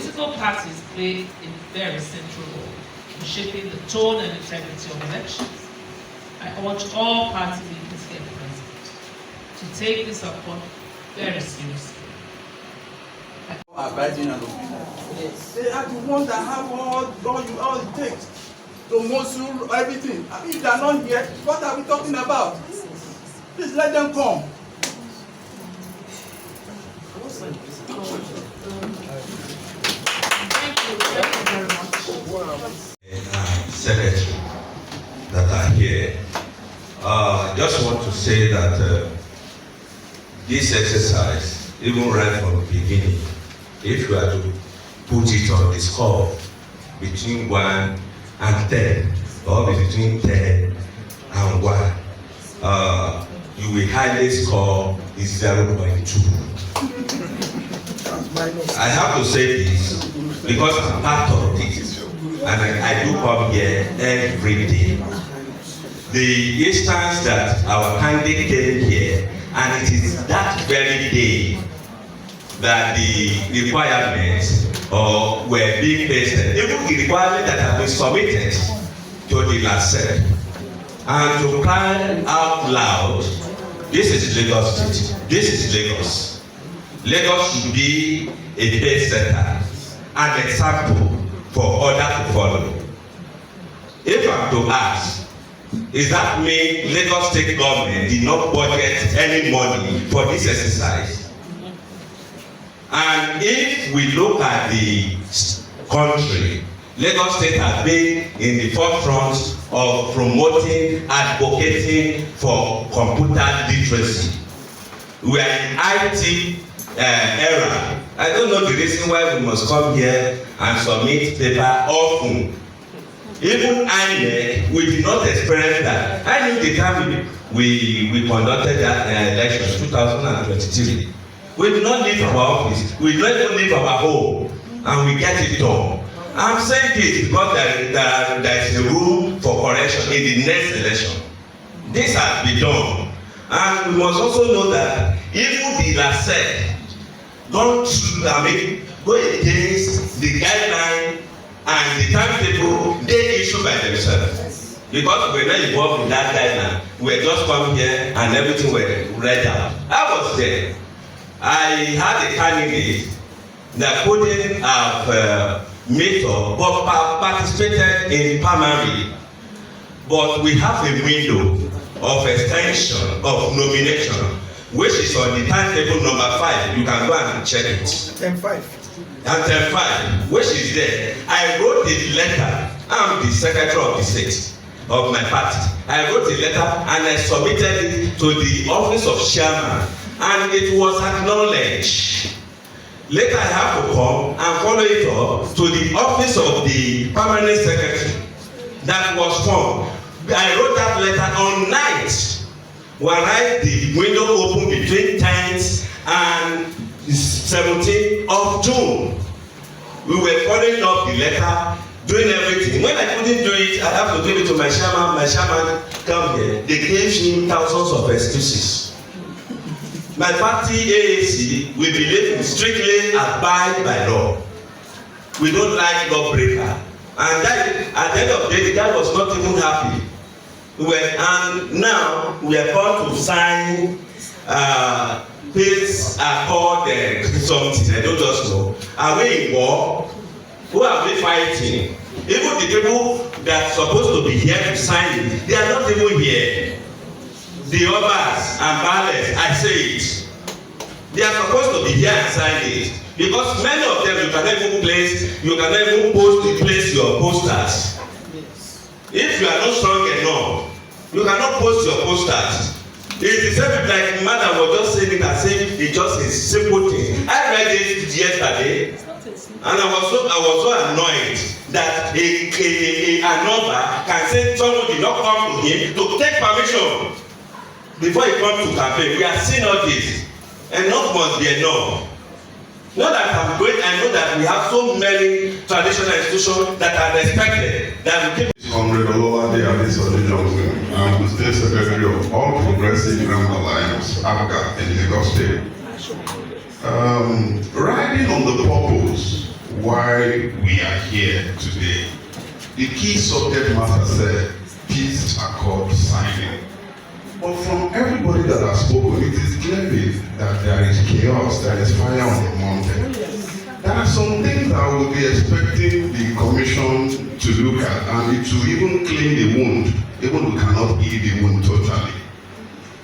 political parties play a very central role in shaping the tone and integrity of elections. I urge all party leaders here present to take this upon very seriously. Abiding and obedience. They are the ones that have all it takes to muscle everything. I mean, if they are not here, what are we talking about? Please let them come. Secretary that are here. Just want to say that this exercise, even right from the beginning, if you are to put it on the score between 1 and 10, or between 10 and 1, you will highly score is 0.2. I have to say this because I'm part of this, and I do come here every day. The instance that our candidate came here, and it is that very day that the requirements were being pasted, even the requirements that have been submitted to the Lasiec. And to cry out loud, this is Lagos State, this is Lagos. Lagos should be a base center, an example for others to follow. If I'm to ask, is that mean Lagos State government did not budget any money for this exercise? And if we look at the country, Lagos State has been in the forefront of promoting, advocating for computer literacy. We are in IT era. I don't know the reason why we must come here and submit paper often. Even INEC, we did not experience that. I knew the time we conducted that election, 2023. We did not leave our office, we did not even leave our home, and we get it done. I'm saying this because there is a room for correction in the next election. This has been done. And we must also know that even the Lasiec don't go against the guideline and the timetable they issue by themselves. Because we're not involved in that guideline. We're just come here and everything were read out. I was there. I had a candidate that couldn't have met up but participated in primary. But we have a window of extension of nomination, which is on the timetable number 5. You can go and check it. 10-5. And 10-5, which is there. I wrote a letter. I'm the secretary of the state of my party. I wrote a letter and I submitted it to the office of chairman, and it was acknowledged. Later I have to come and follow it up to the office of the permanent secretary that was formed. I wrote that letter on 9th, whereas the window opened between 10th and 17th of June. We were following up the letter, doing everything. When I couldn't do it, I have to give it to my chairman. My chairman come here. They gave him thousands of excuses. My party, AAC, we believe in strictly abide by law. We don't like lawbreaker. And that, at the end of the day, the guy was not even happy. And now we are called to sign peace accord something. I don't just know. Are we in war? Who are we fighting? Even the people that are supposed to be here to sign it, they are not even here. The others and balance, I say it. They are supposed to be here and sign it. Because many of them you cannot even place your posters. If you are not strong enough, you cannot post your posters. It's the same like Madam was just saying it as if it's just a simple thing. I read it yesterday, and I was so annoyed that a number can say someone did not come to him to take permission before he comes to campaign. We are seeing all this. Enough must be enough. Not that I'm going, I know that we have so many traditional institutions that are respected that we keep. Comrade Ololade Adesoji Johnson, I'm the State Secretary of All Progressive Grand Alliance, APGA, in Lagos State. Riding on the purpose why we are here today. The key subject matter said, peace accord signing. But from everybody that has spoken, it is clearly that there is chaos, there is fire on the mountain. There are some things that I would be expecting the commission to look at and to even clean the wound, even we cannot heal the wound totally.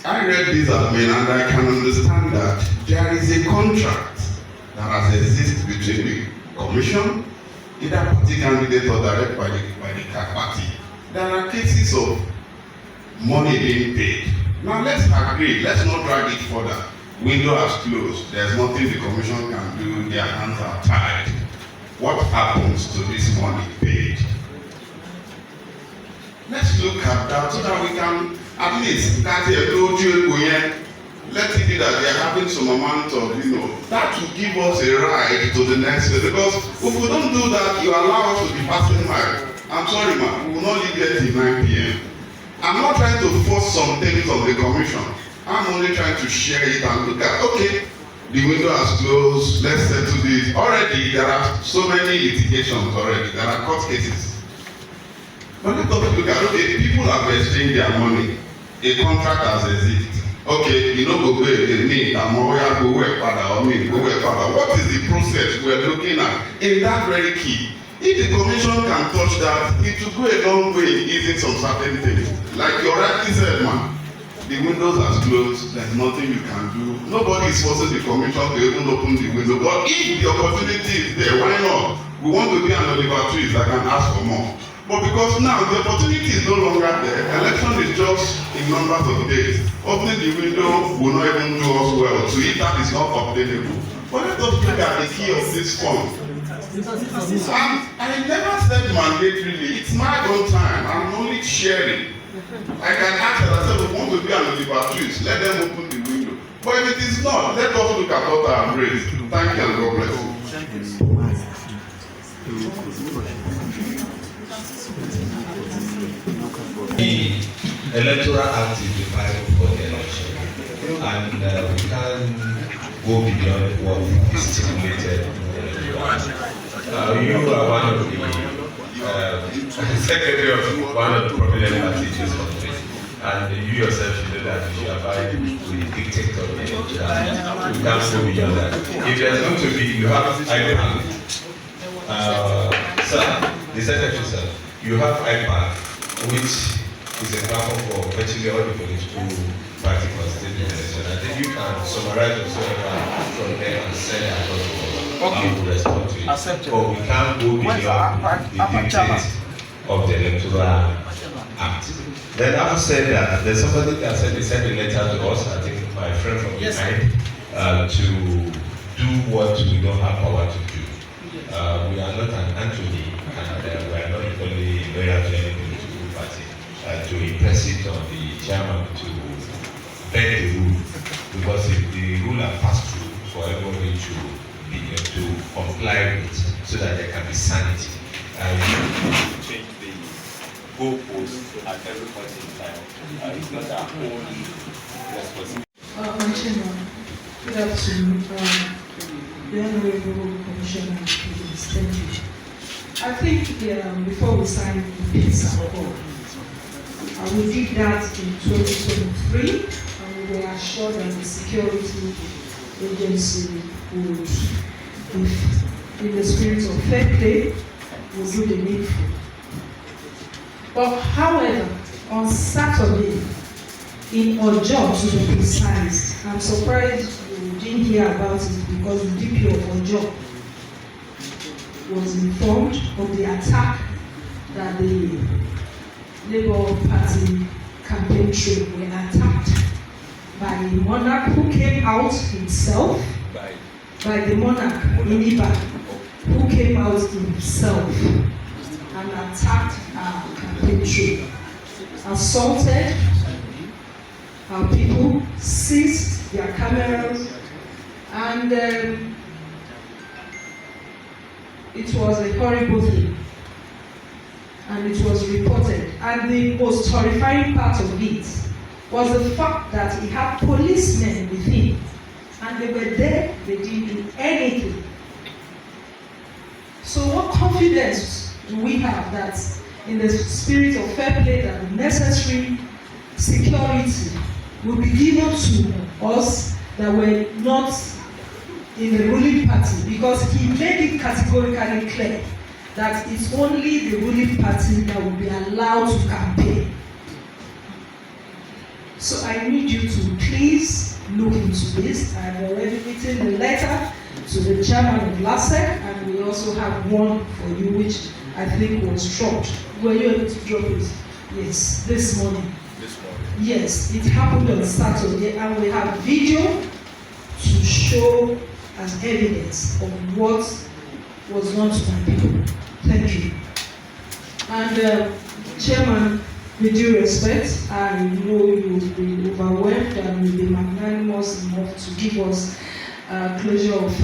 I read this admin and I can understand that there is a contract that has existed between the commission, either party candidate or direct by the party. There are cases of money being paid. Now let's agree, let's not drag it further. Window has closed, there's nothing the commission can do, their hands are tied. What happens to this money paid? Let's look at that so that we can at least let it be that they are having some amount of, that will give us a ride to the next day. Because if we don't do that, you allow us to be passing by. I'm sorry, man, we will not leave here till 9 p.m. I'm not trying to force some things on the commission. I'm only trying to share it and look at, okay, the window has closed, let's settle this. Already, there are so many litigations already. There are court cases. But let us look at, okay, people have exchanged their money. A contract has existed. Okay, go away, me, go work father, or me, go work father. What is the process we're looking at? In that very key. If the commission can touch that, it will go a long way in easing some certain things. Like you rightly said, man, the windows are closed, there's nothing you can do. Nobody is forcing the commission to even open the window. But if the opportunity is there, why not? We want to be an Oliver Twist that can ask for more. But because now the opportunity is no longer there, election is just in numbers of days. Opening the window will not even do us well. So if that is not obtainable. But let us look at the key of this fund. I never said mandatorily, it's my own time. I'm only sharing. I can ask that I said we want to be an Oliver Twist, let them open the window. But if it is not, let us look at what I have raised. Thank you and God bless you. The electoral act is defined for the election, and we can go beyond what is stipulated in the electoral act. You are one of the secretary of one of the prominent parties in this country, and you yourself should know that you abide with the dictate of the electoral act. We can't go beyond that. If there's going to be, you have IPAC. Sir, the secretary, sir, you have IPAC, which is a platform for virtually all the political party constituted election. I think you can summarize whatsoever from there and send it across the board. Okay. And we'll respond to it. Accepted. But we can't go beyond the dictates of the electoral act. Then after said that, there's somebody that said they sent a letter to us, I think my friend from behind, to do what we don't have power to do. We are not an Anthony, and we are not equally loyal to any political party. To impress it on the chairman to bend the rule, because if the rule are passed through for everybody to be to comply with, so that there can be sanity. Change the goalposts at every point in time. It's not our own responsibility. Chairman, good afternoon. The Honorable Commissioner, please, thank you. I think before we sign the peace accord, we did that in 2023, and we were assured that the security agency would, if in the spirit of fair play, would do the needful. But however, on Saturday, in Ojo, to be precise, I'm surprised you didn't hear about it because the DP of Ojo was informed of the attack that the Labour Party campaign trail were attacked by a monarch who came out himself, by the monarch Iniba, who came out himself and attacked our campaign trail, assaulted our people, seized their cameras, and it was a horrible thing. And it was reported. And the most horrifying part of it was the fact that he had policemen with him. And they were there, they didn't do anything. So what confidence do we have that in the spirit of fair play that the necessary security will be given to us that were not in the ruling party, because he made it categorically clear that it's only the ruling party that will be allowed to campaign. So I need you to please look into this. I've already written the letter to the chairman of Lasiec, and we also have one for you which I think was dropped. Were you able to drop it? Yes, this morning. Yes, it happened on Saturday, and we have video to show as evidence of what was done to my people. Thank you. And Chairman, with due respect, I know you will be overwhelmed and will be magnanimous enough to give us a closure of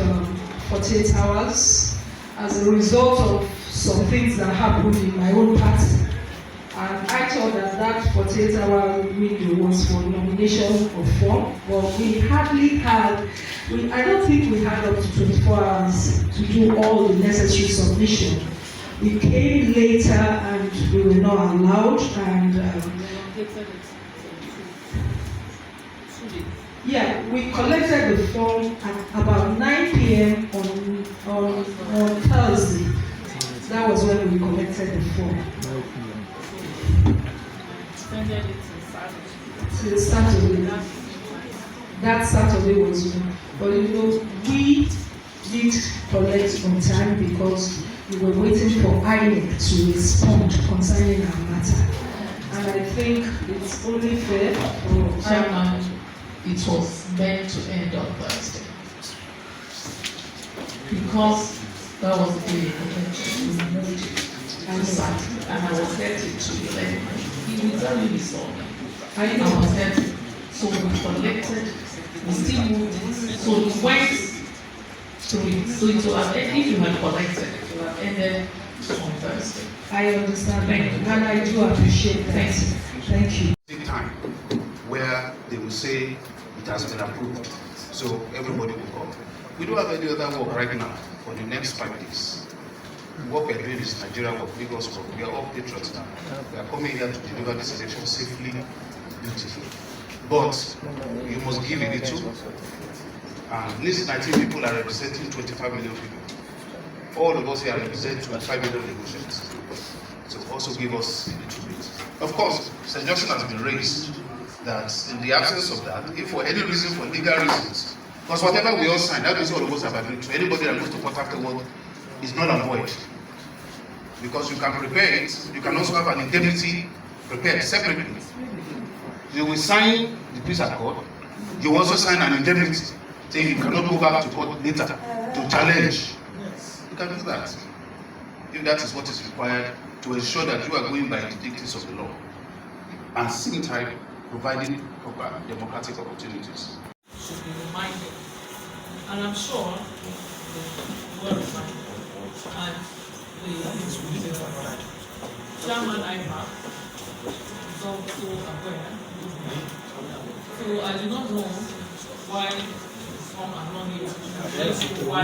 48 hours as a result of some things that happened in my own party. And I thought that 48-hour window was for nomination of form, but we hardly had, I don't think we had up to 24 hours to do all the necessary submission. We came later and we were not allowed, and yeah, we collected the form at about 9 p.m. on Thursday. That was when we collected the form. Till Saturday. That Saturday was when. But you know, we did collect on time because we were waiting for INEC to respond concerning our matter. And I think it's only fair for Chairman, it was meant to end on Thursday. Because that was the day we moved it to Saturday, and I was headed to the left. He literally resolved it. I was headed. So we collected, we still moved it. So it went through it. So it will have, if you had collected, it will have ended on Thursday. I understand, and I do appreciate that. Thank you. Time where they will say it has been approved, so everybody will come. We don't have any other work right now for the next 5 days. What we are doing is Nigeria work, Lagos work. We are all patriots now. We are coming here to deliver this election safely, beautifully. But you must give a little. These 19 people are representing 25 million people. All of us here represent 25 million negotiators. So also give us a little bit. Of course, suggestion has been raised that in the absence of that, if for any reason, for legal reasons, because whatever we all sign, that means all of us have agreed to. Anybody that goes to court afterward is null and void. Because you can prepare it, you can also have an indemnity prepared separately. You will sign the peace accord, you also sign an indemnity, saying you cannot go back to court later to challenge. You can do that. If that is what is required to ensure that you are going by the dictates of the law, and at the same time providing proper democratic opportunities. Should be reminded, and I'm sure we were reminded, and the Chairman IMAC is also aware. So I do not know why some are not here. Why